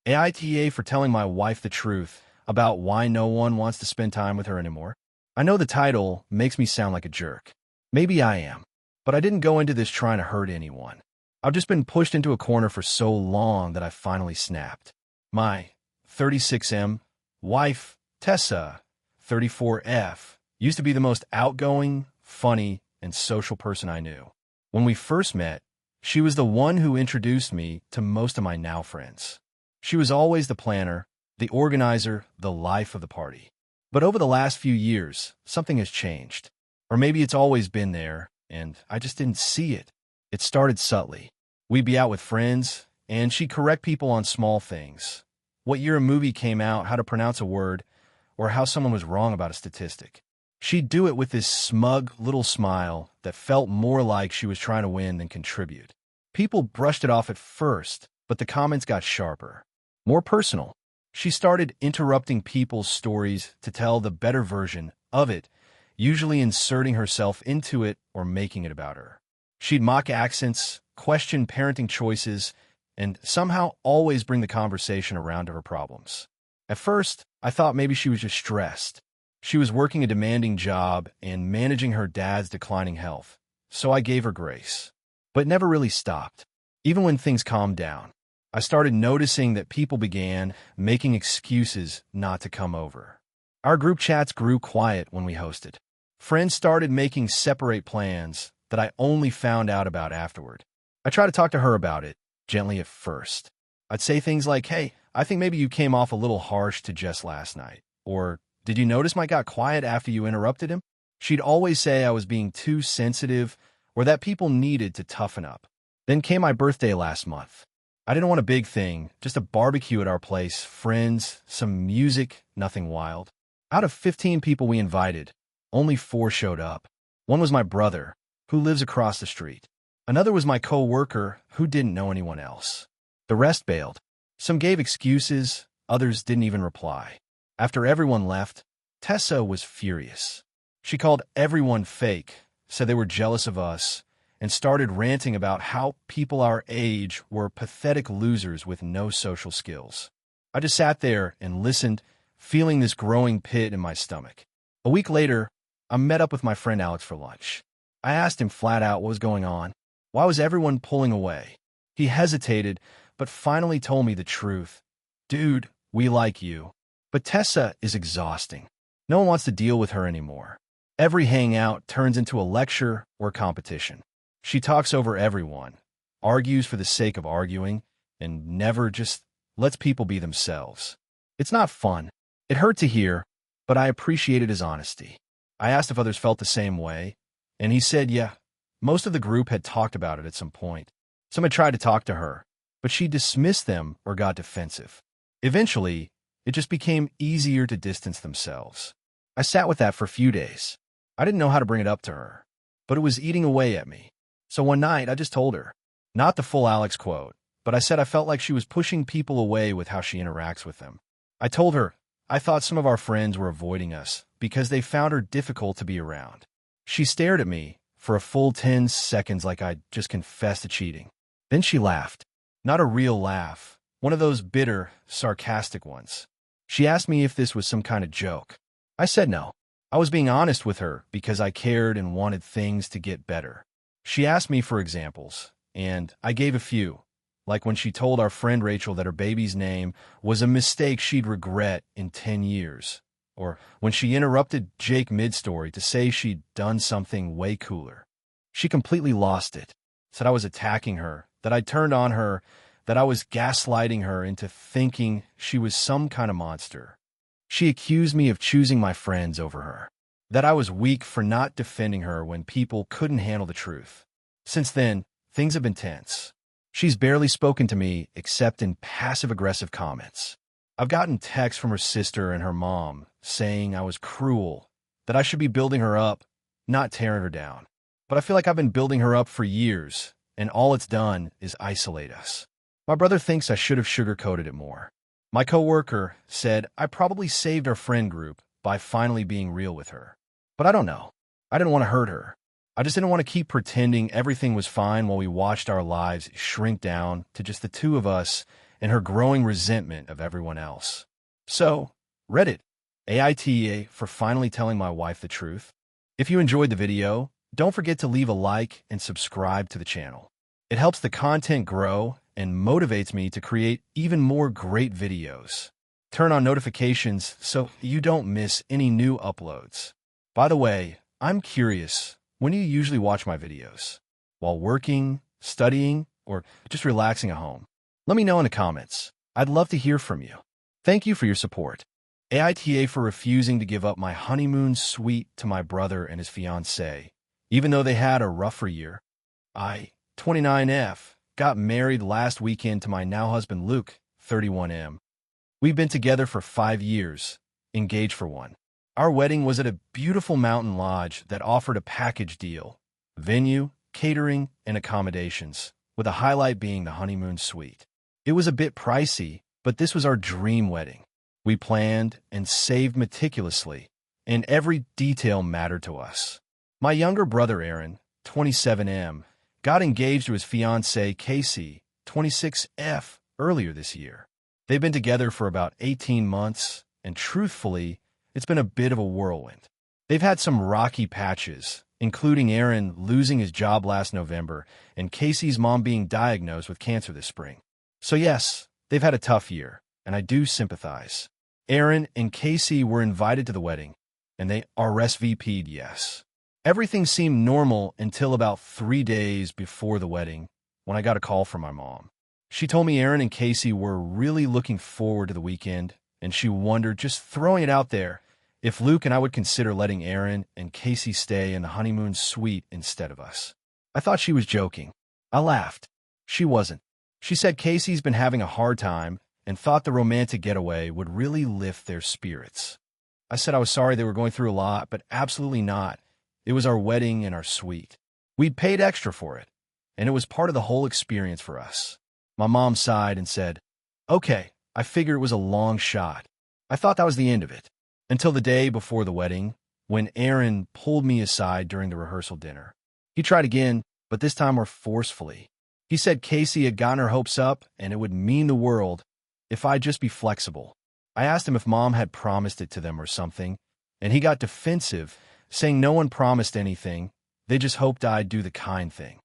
AITA for telling my wife the truth about why no one wants to spend time with her anymore. I know the title makes me sound like a jerk. Maybe I am. But I didn't go into this trying to hurt anyone. I've just been pushed into a corner for so long that I finally snapped. My 36M wife, Tessa, 34F, used to be the most outgoing, funny, and social person I knew. When we first met, she was the one who introduced me to most of my now friends. She was always the planner, the organizer, the life of the party. But over the last few years, something has changed. Or maybe it's always been there, and I just didn't see it. It started subtly. We'd be out with friends, and she'd correct people on small things. What year a movie came out, how to pronounce a word, or how someone was wrong about a statistic. She'd do it with this smug little smile that felt more like she was trying to win than contribute. People brushed it off at first, but the comments got sharper, more personal. She started interrupting people's stories to tell the better version of it, usually inserting herself into it or making it about her. She'd mock accents, question parenting choices, and somehow always bring the conversation around to her problems. At first, I thought maybe she was just stressed. She was working a demanding job and managing her dad's declining health, so I gave her grace. But it never really stopped. Even when things calmed down, I started noticing that people began making excuses not to come over. Our group chats grew quiet when we hosted. Friends started making separate plans that I only found out about afterward. I tried to talk to her about it, gently at first. I'd say things like, "Hey, I think maybe you came off a little harsh to Jess last night," or "Did you notice Mike got quiet after you interrupted him?" She'd always say I was being too sensitive or that people needed to toughen up. Then came my birthday last month. I didn't want a big thing, just a barbecue at our place, friends, some music, nothing wild. Out of 15 people we invited, only 4 showed up. One was my brother, who lives across the street. Another was my co-worker, who didn't know anyone else. The rest bailed. Some gave excuses, others didn't even reply. After everyone left, Tessa was furious. She called everyone fake, said they were jealous of us, and started ranting about how people our age were pathetic losers with no social skills. I just sat there and listened, feeling this growing pit in my stomach. A week later, I met up with my friend Alex for lunch. I asked him flat out what was going on. Why was everyone pulling away? He hesitated, but finally told me the truth. "Dude, we like you. But Tessa is exhausting. No one wants to deal with her anymore. Every hangout turns into a lecture or competition. She talks over everyone, argues for the sake of arguing, and never just lets people be themselves. It's not fun. It hurt to hear, but I appreciated his honesty. I asked if others felt the same way, and he said, yeah, most of the group had talked about it at some point. Some had tried to talk to her, but she dismissed them or got defensive. Eventually, it just became easier to distance themselves. I sat with that for a few days. I didn't know how to bring it up to her, but it was eating away at me. So one night, I just told her, not the full Alex quote, but I said I felt like she was pushing people away with how she interacts with them. I told her I thought some of our friends were avoiding us because they found her difficult to be around. She stared at me for a full 10 seconds like I'd just confessed to cheating. Then she laughed. Not a real laugh, one of those bitter, sarcastic ones. She asked me if this was some kind of joke. I said no. I was being honest with her because I cared and wanted things to get better. She asked me for examples, and I gave a few, like when she told our friend Rachel that her baby's name was a mistake she'd regret in 10 years, or when she interrupted Jake mid-story to say she'd done something way cooler. She completely lost it, said I was attacking her, that I'd turned on her, that I was gaslighting her into thinking she was some kind of monster. She accused me of choosing my friends over her, that I was weak for not defending her when people couldn't handle the truth. Since then, things have been tense. She's barely spoken to me except in passive-aggressive comments. I've gotten texts from her sister and her mom saying I was cruel, that I should be building her up, not tearing her down. But I feel like I've been building her up for years, and all it's done is isolate us. My brother thinks I should have sugarcoated it more. My coworker said I probably saved our friend group by finally being real with her. But I don't know. I didn't want to hurt her. I just didn't want to keep pretending everything was fine while we watched our lives shrink down to just the two of us and her growing resentment of everyone else. So, Reddit, AITA for finally telling my wife the truth. If you enjoyed the video, don't forget to leave a like and subscribe to the channel. It helps the content grow and motivates me to create even more great videos. Turn on notifications so you don't miss any new uploads. By the way, I'm curious, when do you usually watch my videos? While working, studying, or just relaxing at home? Let me know in the comments. I'd love to hear from you. Thank you for your support. AITA for refusing to give up my honeymoon suite to my brother and his fiancée, even though they had a rougher year. I, 29F, got married last weekend to my now husband Luke, 31M. We've been together for 5 years, engaged for 1. Our wedding was at a beautiful mountain lodge that offered a package deal, venue, catering, and accommodations, with a highlight being the honeymoon suite. It was a bit pricey, but this was our dream wedding. We planned and saved meticulously, and every detail mattered to us. My younger brother Aaron, 27M, got engaged to his fiancée Casey, 26F, earlier this year. They've been together for about 18 months, and truthfully, it's been a bit of a whirlwind. They've had some rocky patches, including Aaron losing his job last November and Casey's mom being diagnosed with cancer this spring. So yes, they've had a tough year, and I do sympathize. Aaron and Casey were invited to the wedding, and they RSVP'd yes. Everything seemed normal until about 3 days before the wedding, when I got a call from my mom. She told me Aaron and Casey were really looking forward to the weekend, and she wondered, just throwing it out there, if Luke and I would consider letting Aaron and Casey stay in the honeymoon suite instead of us. I thought she was joking. I laughed. She wasn't. She said Casey's been having a hard time and thought the romantic getaway would really lift their spirits. I said I was sorry they were going through a lot, but absolutely not. It was our wedding and our suite. We'd paid extra for it, and it was part of the whole experience for us. My mom sighed and said, "Okay, I figured it was a long shot." I thought that was the end of it, until the day before the wedding, when Aaron pulled me aside during the rehearsal dinner. He tried again, but this time more forcefully. He said Casey had gotten her hopes up, and it would mean the world if I'd just be flexible. I asked him if Mom had promised it to them or something, and he got defensive, saying no one promised anything, they just hoped I'd do the kind thing.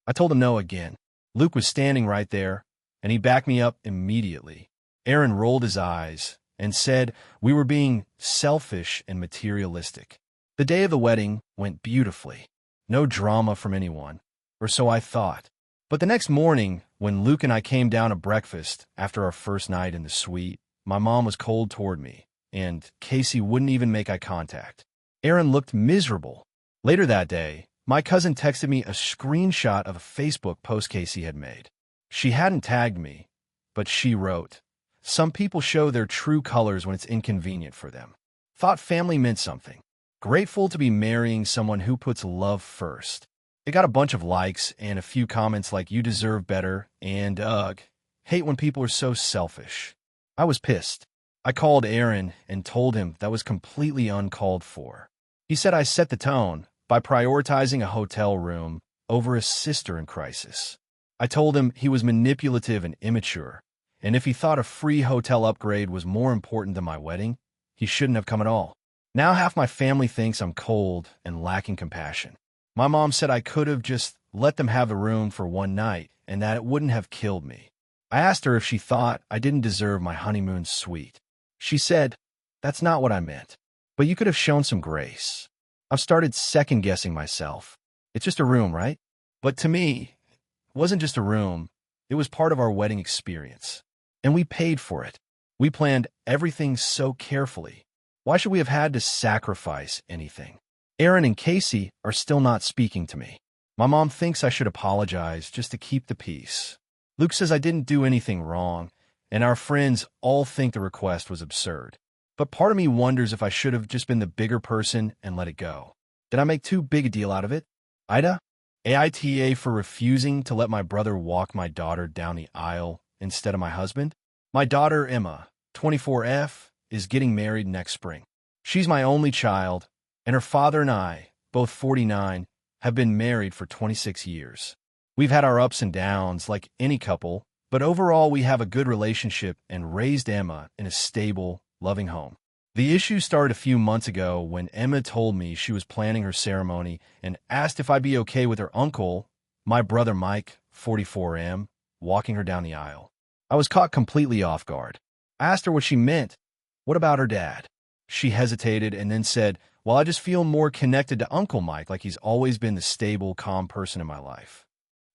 I told him no again. Luke was standing right there, and he backed me up immediately. Aaron rolled his eyes and said we were being selfish and materialistic. The day of the wedding went beautifully. No drama from anyone, or so I thought. But the next morning, when Luke and I came down to breakfast after our first night in the suite, my mom was cold toward me, and Casey wouldn't even make eye contact. Aaron looked miserable. Later that day, my cousin texted me a screenshot of a Facebook post Casey had made. She hadn't tagged me, but she wrote, "Some people show their true colors when it's inconvenient for them. Thought family meant something. Grateful to be marrying someone who puts love first." It got a bunch of likes and a few comments like "you deserve better" and "ugh, hate when people are so selfish." I was pissed. I called Aaron and told him that was completely uncalled for. He said I set the tone by prioritizing a hotel room over a sister in crisis. I told him he was manipulative and immature, and if he thought a free hotel upgrade was more important than my wedding, he shouldn't have come at all. Now half my family thinks I'm cold and lacking compassion. My mom said I could have just let them have the room for one night and that it wouldn't have killed me. I asked her if she thought I didn't deserve my honeymoon suite. She said, "That's not what I meant, but you could have shown some grace." I've started second-guessing myself. It's just a room, right? But to me, it wasn't just a room. It was part of our wedding experience. And we paid for it. We planned everything so carefully. Why should we have had to sacrifice anything? Aaron and Casey are still not speaking to me. My mom thinks I should apologize just to keep the peace. Luke says I didn't do anything wrong, and our friends all think the request was absurd. But part of me wonders if I should have just been the bigger person and let it go. Did I make too big a deal out of it? AITA for refusing to let my brother walk my daughter down the aisle instead of my husband. My daughter, Emma, 24F, is getting married next spring. She's my only child, and her father and I, both 49, have been married for 26 years. We've had our ups and downs like any couple, But overall, we have a good relationship and raised Emma in a stable, loving home. The issue started a few months ago when Emma told me she was planning her ceremony and asked if I'd be okay with her uncle, my brother Mike, 44M, walking her down the aisle. I was caught completely off guard. I asked her what she meant. What about her dad? She hesitated and then said, well, I just feel more connected to Uncle Mike, like he's always been the stable, calm person in my life.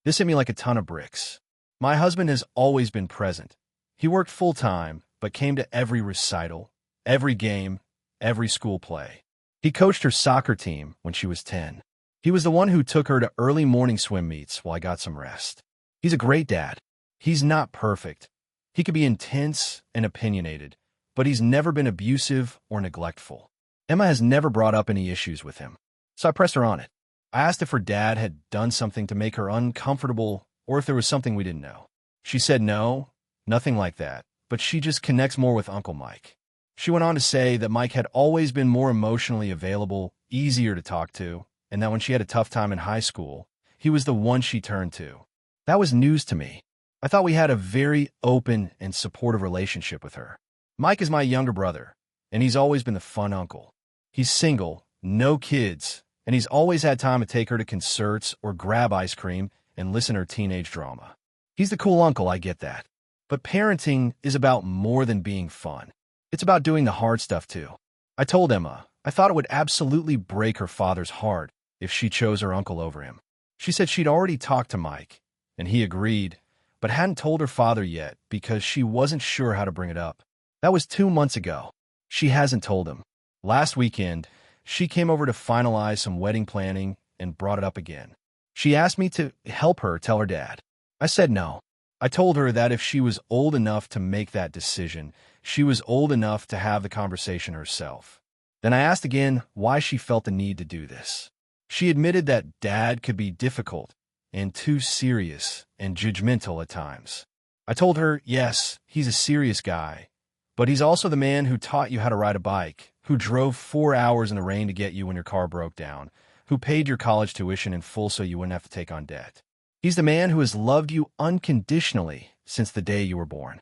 This hit me like a ton of bricks. My husband has always been present. He worked full-time, but came to every recital, every game, every school play. He coached her soccer team when she was 10. He was the one who took her to early morning swim meets while I got some rest. He's a great dad. He's not perfect. He could be intense and opinionated, but he's never been abusive or neglectful. Emma has never brought up any issues with him, so I pressed her on it. I asked if her dad had done something to make her uncomfortable or if there was something we didn't know. She said no, nothing like that, but she just connects more with Uncle Mike. She went on to say that Mike had always been more emotionally available, easier to talk to, and that when she had a tough time in high school, he was the one she turned to. That was news to me. I thought we had a very open and supportive relationship with her. Mike is my younger brother, and he's always been the fun uncle. He's single, no kids, and he's always had time to take her to concerts or grab ice cream and listen to her teenage drama. He's the cool uncle, I get that. But parenting is about more than being fun. It's about doing the hard stuff too. I told Emma I thought it would absolutely break her father's heart if she chose her uncle over him. She said she'd already talked to Mike, and he agreed, but hadn't told her father yet because she wasn't sure how to bring it up. That was 2 months ago. She hasn't told him. Last weekend, she came over to finalize some wedding planning and brought it up again. She asked me to help her tell her dad. I said no. I told her that if she was old enough to make that decision, she was old enough to have the conversation herself. Then I asked again why she felt the need to do this. She admitted that dad could be difficult and too serious and judgmental at times. I told her, yes, he's a serious guy, but he's also the man who taught you how to ride a bike, who drove 4 hours in the rain to get you when your car broke down, who paid your college tuition in full so you wouldn't have to take on debt. He's the man who has loved you unconditionally since the day you were born.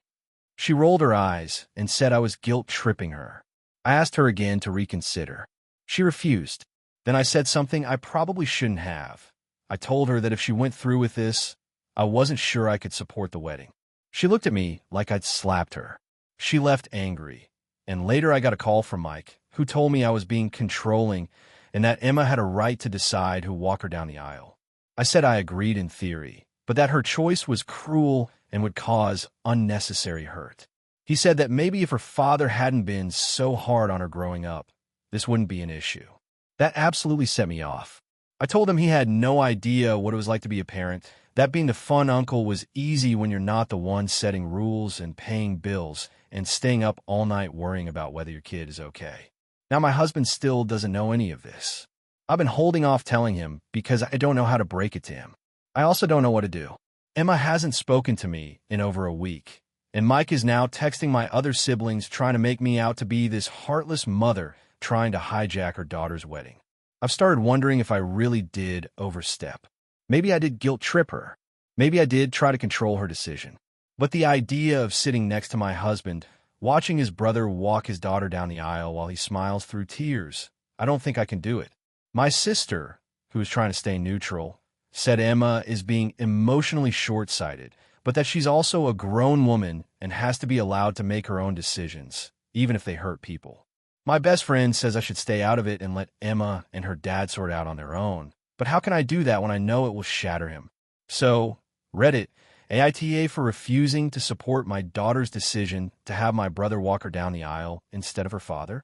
She rolled her eyes and said I was guilt-tripping her. I asked her again to reconsider. She refused. Then I said something I probably shouldn't have. I told her that if she went through with this, I wasn't sure I could support the wedding. She looked at me like I'd slapped her. She left angry, and later I got a call from Mike, who told me I was being controlling and that Emma had a right to decide who walked her down the aisle. I said I agreed in theory, but that her choice was cruel and would cause unnecessary hurt. He said that maybe if her father hadn't been so hard on her growing up, this wouldn't be an issue. That absolutely set me off. I told him he had no idea what it was like to be a parent, that being the fun uncle was easy when you're not the one setting rules and paying bills and staying up all night worrying about whether your kid is okay. Now my husband still doesn't know any of this. I've been holding off telling him because I don't know how to break it to him. I also don't know what to do. Emma hasn't spoken to me in over a week, and Mike is now texting my other siblings trying to make me out to be this heartless mother trying to hijack her daughter's wedding. I've started wondering if I really did overstep. Maybe I did guilt-trip her. Maybe I did try to control her decision. But the idea of sitting next to my husband, watching his brother walk his daughter down the aisle while he smiles through tears, I don't think I can do it. My sister, who is trying to stay neutral, said Emma is being emotionally short-sighted, but that she's also a grown woman and has to be allowed to make her own decisions, even if they hurt people. My best friend says I should stay out of it and let Emma and her dad sort out on their own. But how can I do that when I know it will shatter him? So, Reddit, AITA for refusing to support my daughter's decision to have my brother walk her down the aisle instead of her father?